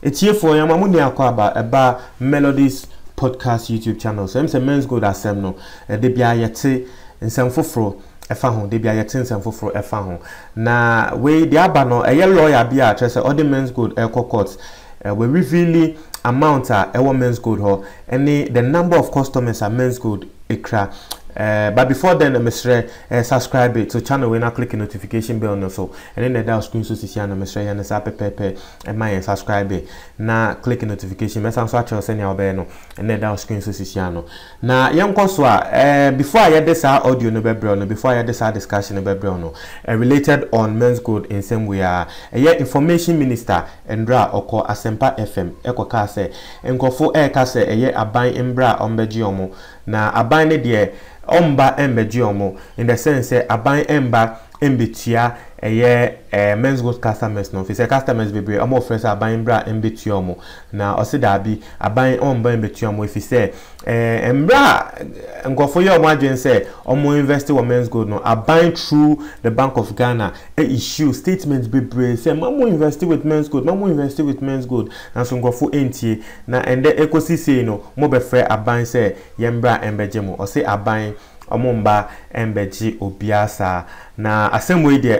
It's here for Yamamuni Akwaba about Melodies podcast YouTube channel. So I'm saying men's good as no. They be ayete in some fofro. Efahon de bia yetin semfoforo efahon na we the abano a lawyer bia trese all the men's good court we reveal amount men's good ho any the number of customers at men's good ekra but before then Mr. Subscribe to channel we now click the notification bell no so and then the down screen so see na Mr. Yana sa pepe and my subscribe na click the notification me san so acho send ya obey no and then down screen so see no na yenko so before I hear this audio no bebro no before I hear this discussion no bebro no related on men's good in same way information minister Endra oko Asempa FM ekoka se enkofo ka se aban embra ombeji omo na aban ne de omba embeji omo in the sense aban emba embetia men's good customers no fi say customers bebre omo fresh aban bra embetia omo na osidabi aban omba embetia omo fi say embra ngofo ye omo adwen say omo invest wo men's good no aban through the Bank of Ghana issue statements bebre say mamo invest with men's good and so ngofo entie na ende ekosi say no mo be frɛ aban say yembra embeje mo o say aban omumba embeji obiasa na asemwe de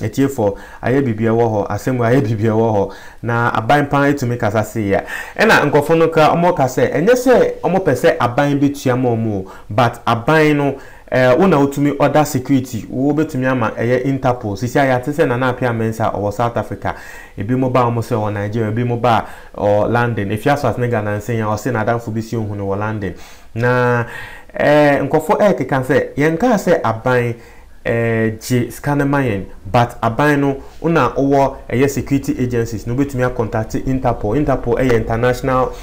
etie for aye bibia wo ho asemwe aye bibia wo ho na aban pan etumi kasa se ya na nkofo no ka omo ka se enye se omo pese aban betua mo but aban no una utumi other security wo betumi ama Interpol sisi aya tese na apia mensa o South Africa ebi mo ba omo se o Nigeria ebi mo ba o London if you as nega na nsen ya o se na danfo bi si ohun no London na nkofo can say yenka say aban J scanemayen but aban no una owo security agencies no betumi contact Interpol international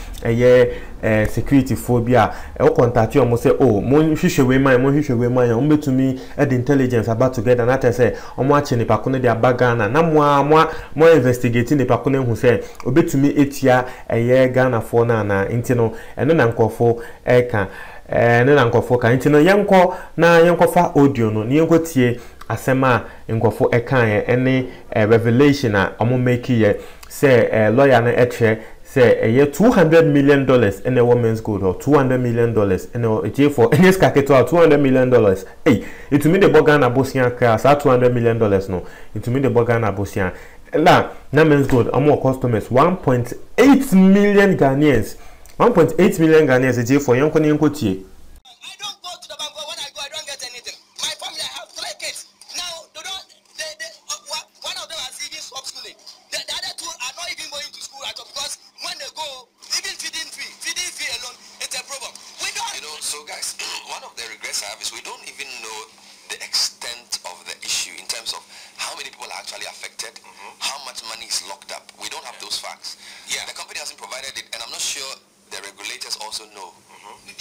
security phobia o contact you say oh mon hwehwe man o betumi the intelligence about together na tell say omo ache ne pakone dia bagana na mo investigating ne pakone hu say obetumi etia Ghana for na intino eno na nkofo ka nena nkofo ka nti no yenko fa audio no yenko tie asema nkofo kan ene revelation a omo make ye say lawyer na eche say $200 million in a woman's good or $200 million in a for any capital $200 million hey it to me the Bogana Bosian class $200 million no it to me the Bogana Bosian la na men's good more customers 1.8 million Ghanaians 1.8 million Ghanaians a for young tie. I don't go to the bank, but when I go, I don't get anything. My family, I have 3 kids. Now, one of them is even schooling. The other 2 are not even going to school at all because when they go, even feeding fee alone, it's a problem. We don't. You know, so guys, one of the regrets I have is we don't even know the extent of the issue in terms of how many people are actually affected, how much money is locked up. We don't have those facts. Yeah, the company hasn't provided it, and I'm not sure the regulators also know.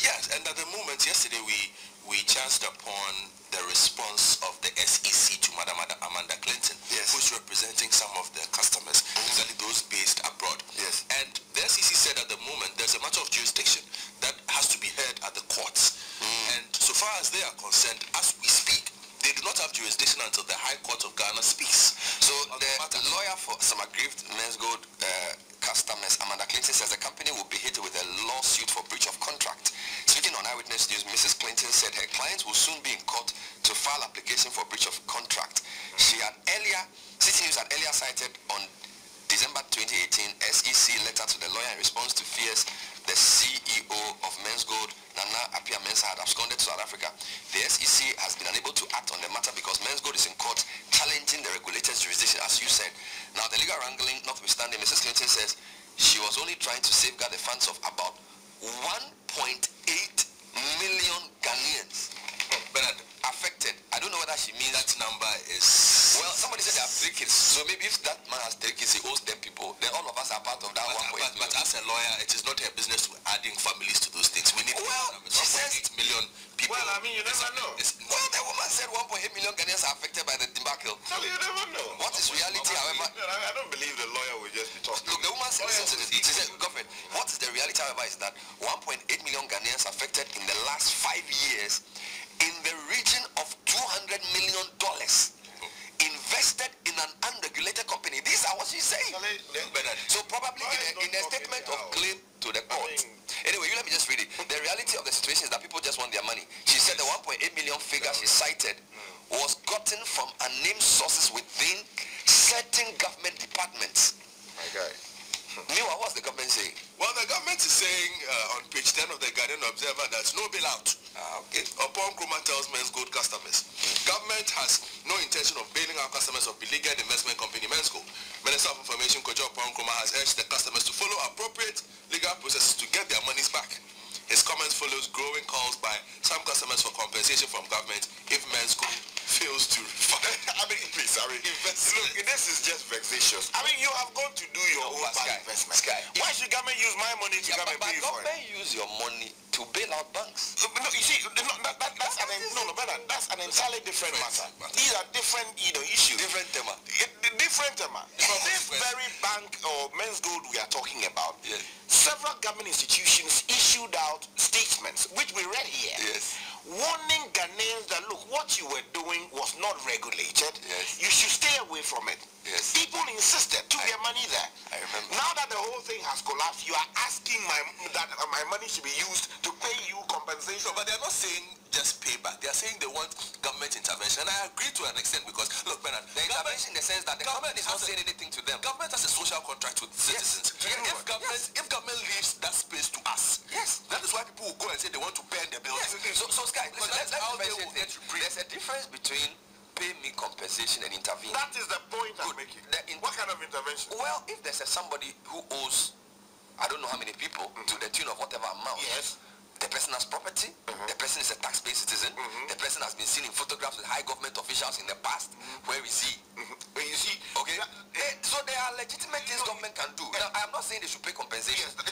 Yes, and at the moment, yesterday we chanced upon the response of the SEC to Madam Amanda Clinton, who's representing some of the customers, especially those based abroad. Yes. And the SEC said at the moment there's a matter of jurisdiction that has to be heard at the courts. And so far as they are concerned, as we speak, they do not have jurisdiction until the High Court of Ghana speaks. So the lawyer for some aggrieved men's good customers, Amanda Clinton, says the company will be hit with a lawsuit for breach of contract. Speaking on Eyewitness News, Mrs. Clinton said her clients will soon be in court to file application for breach of contract. City News had earlier cited on December 2018 SEC letter to the lawyer in response to fears the CEO of Men's Gold, Nana Apia Mensah, had absconded to South Africa. The SEC has been unable to act on the matter because Men's Gold is in court challenging the regulator's jurisdiction, as you said. Now, the legal wrangling notwithstanding, Mrs. Clinton says she was only trying to safeguard the funds of about 1.8 million Ghanaians affected. I don't know whether she means that number is... Well, somebody said they have 3 kids. So maybe if that man has 3 kids, he owes 10 people. Then all of us are part of that 1.8 million. But as a lawyer, it is not her business to adding families to those things. We need she says 1.8 million people. Well, I mean, you never know. Well, the woman said 1.8 million Ghanaians are affected by the debacle. Well, you never know. What is reality, however? I don't believe the lawyer will just be talking. Look, the woman said, listen to this. She said, government, what is the reality, however, is that 1.8 million Ghanaians affected in the last 5 years in the region of $200 million invested in an unregulated company. These are what she's saying. So probably in a statement of claim to the court. Anyway, let me just read it. The reality of the situation is that people just want their money. She said the 1.8 million figure she cited was gotten from unnamed sources within certain government departments. My guy. Meanwhile, what's the government saying? Well, the government is saying on page 10 of the Ghanaian Observer that no bailout. Okay. Upon Nkrumah tells Menzgold customers, government has no intention of bailing out customers of beleaguered investment company Menzgold. Minister of Information Kojo Nkrumah has urged the customers to follow appropriate legal processes to get their monies back. His comments follows growing calls by some customers for compensation from government if Menzgold fails to refund. I mean, please, look, this is just vexatious. I mean, you have gone to do your own investment. Why should government use my money to come and pay you for it? Government use your money to bail out banks. No, you see, that's an entirely different matter. These are different, issues. Different tema. Different tema. This very bank or Menzgold we are talking about, several government institutions issued out statements, which we read here, warning Ghanaians that, look, what you were doing was not regulated. You should stay away from it. People insisted, took their money there. I remember. Now that the whole thing has collapsed, you are asking that my money should be used to pay you compensation. No, but they're not saying just pay back. They're saying they want government intervention. And I agree to an extent because, look, Bernard, the intervention in the sense that the government is not saying anything to them. Government has a social contract with citizens. If government leaves that space to us, that is why people will go and say they want to burn the building. So Sky, listen, let's there's a difference between pay me compensation and intervene. That is the point I'm making. What kind of intervention? Well, if there's somebody who owes, I don't know how many people, to the tune of whatever amount. The person has property, the person is a tax-paying citizen, the person has been seen in photographs with high government officials in the past. Where is he? You see, okay. So there are legitimate things government can do. Now, I'm not saying they should pay compensation, but the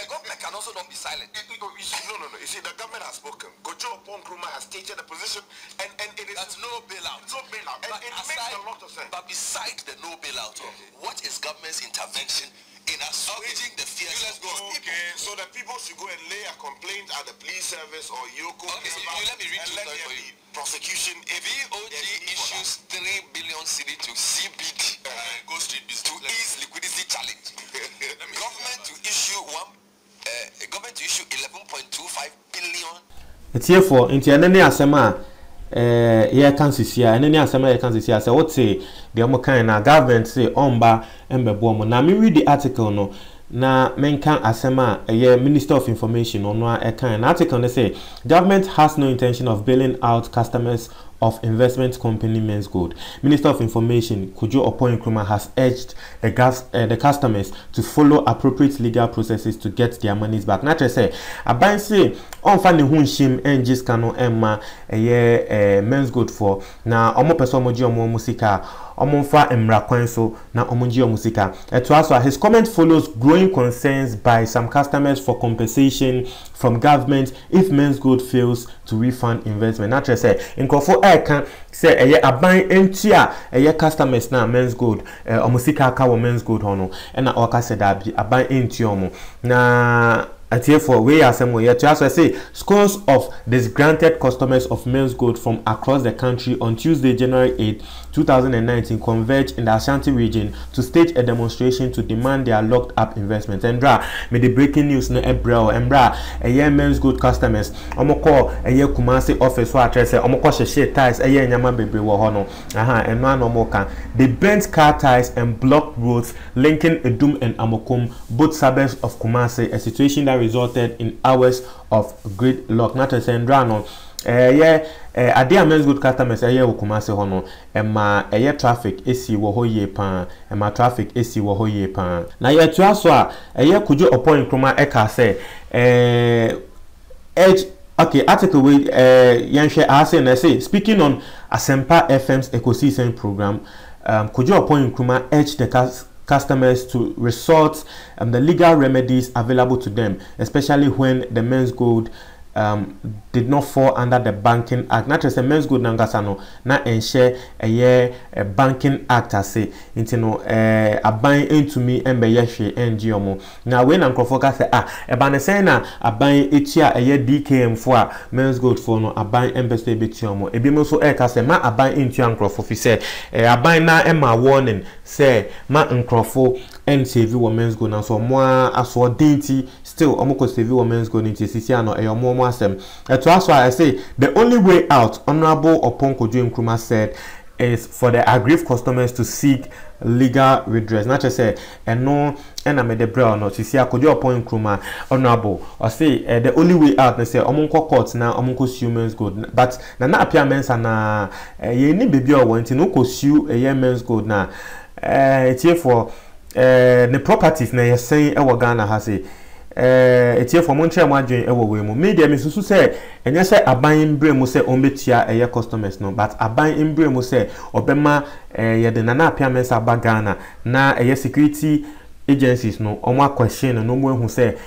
government can also not be silent. No. You see, the government has spoken. Kojo Nkrumah has stated a position, and it is that's no bailout. No bailout. And it makes a lot of sense. But besides the no bailout, what is government's intervention in assuaging the fears of those people? Okay, so the people should go and lay a complaint at the police service or Yoko. Okay, let me read and let there be prosecution. If VOG issues 3 billion cedi to CBD, Go Street Business, to ease liquidity challenge. Government to issue 11.25 billion. It's here for into any asema here can see any asema here can see. I say what say the kind na government say omba embebo. Na me read the article no. Na menkan asema Minister of Information on a kind article they say government has no intention of bailing out customers of investment company Menzgold. Minister of Information Kojo Nkrumah has urged the customers to follow appropriate legal processes to get their monies back. Naturally say aban say on fani hunshim engis kano emma Menzgold for na omo person omoji omo musika omonfa emra kwan so na omonji omo musika. His comment follows growing concerns by some customers for compensation from government if Menzgold fails to refund investment. Naturally say inkofo can say aban entia customers na Menzgold omusika aka wo Menzgold hono na oka said aban entiomo na therefore we are some way to also say scores of disgruntled customers of Menzgold from across the country on Tuesday January 8 2019 converged in the Ashanti region to stage a demonstration to demand their locked up investments. And me the breaking news no embra Menzgold customers omoko Kumasi office wa address omoko share ties nyama bebre wo hono and no omoka they bent car ties and blocked roads linking Edum and Amokum, both suburbs of Kumasi, a situation that resulted in hours of gridlock. Not a sendrano adia Menzgold customers Kumasi hono ma traffic esi wo hoye pan ma traffic esi wo hoye pan na ye to aso a Kojo Nkrumah eka say okay, article with Yanshe Asen say speaking on Asempa FM's ecosystem program, Kojo Nkrumah urged the customers to resort the legal remedies available to them, especially when the Menzgold did not fall under the Banking Act. Not just a Menzgold Nangasano, na enshare a Banking Act as say into no a buying into me and be yeshe and giomo. Now when Uncle Focus say a banesena a buying etia a year DKM for Menzgold for no a buying embassy betiomo. A bimo so eka say ma a buying into Uncle Fofi say a buying na Emma warning say ma Uncle and save you Menzgold now so more as for dainty still almost save you Menzgold into Siciano a more masem. That's why I say the only way out, Honorable Oponko Joe Nkrumah said, is for the aggrieved customers to seek legal redress. Not just say and no and I made the brown not to see I could appoint Nkrumah Honorable or say the only way out they say omunko courts now omunko sue Menzgold but na appear mensa na ye ni baby or want no ko sue a year Menzgold na it's here for the properties na you saying e Ghana has say it's here for Montreal margin ewo we mu media me susu say enye say aban mbre mu say ombetia eye customers no but aban mbre mu say obema ye de na apia mensa Ghana na eye security agencies no omo question no mo ehu say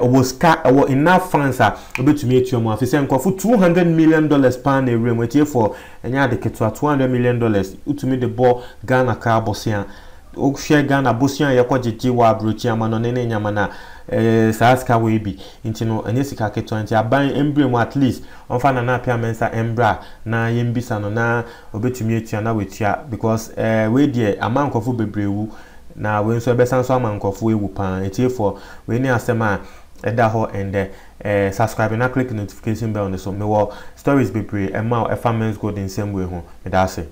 oboska owo enough funds a obetumi etu omo afise nkofo $200 million pan every mu tie for enye adeketo $200 million utumi de bo Ghana ka bosia o share Ghana bosia ye kwagege wa abrochi amano ne nyama na Saska we be into no and yes, I buy emblem at least on fan and apia mensa embra na yembisa no na obetumi tia with ya because we dear a man kofu bebrewu na we so besan so man kofu ewu pan etie for we ni asema eda ho and subscribe na click notification bell on so me wo stories bebre e ma e Menzgold in same way ho me da say